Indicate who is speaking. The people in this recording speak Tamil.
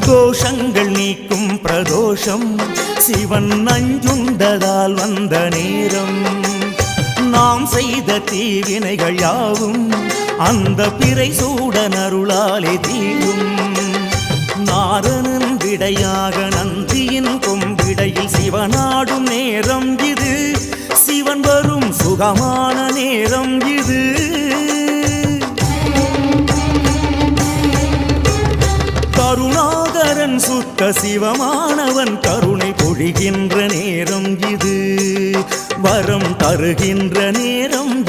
Speaker 1: தோஷங்கள் நீக்கும் பிரதோஷம் சிவன் நஞ்சுண்டதால் வந்த நேரம். நாம் செய்த தீவினைகள் யாவும் அந்த பிறை சூடன் அருளாலே தீரும். நாரணன் விடையாக நந்தியின் கொம்பிடையில் சிவனாடும் நேரம் இது. சிவன் வரும் சுகமான நேரம் இது. கருணாகரன் சுத்த சிவமானவன் கருணை பொழிகின்ற நேரம் இது. வரம் தருகின்ற நேரம்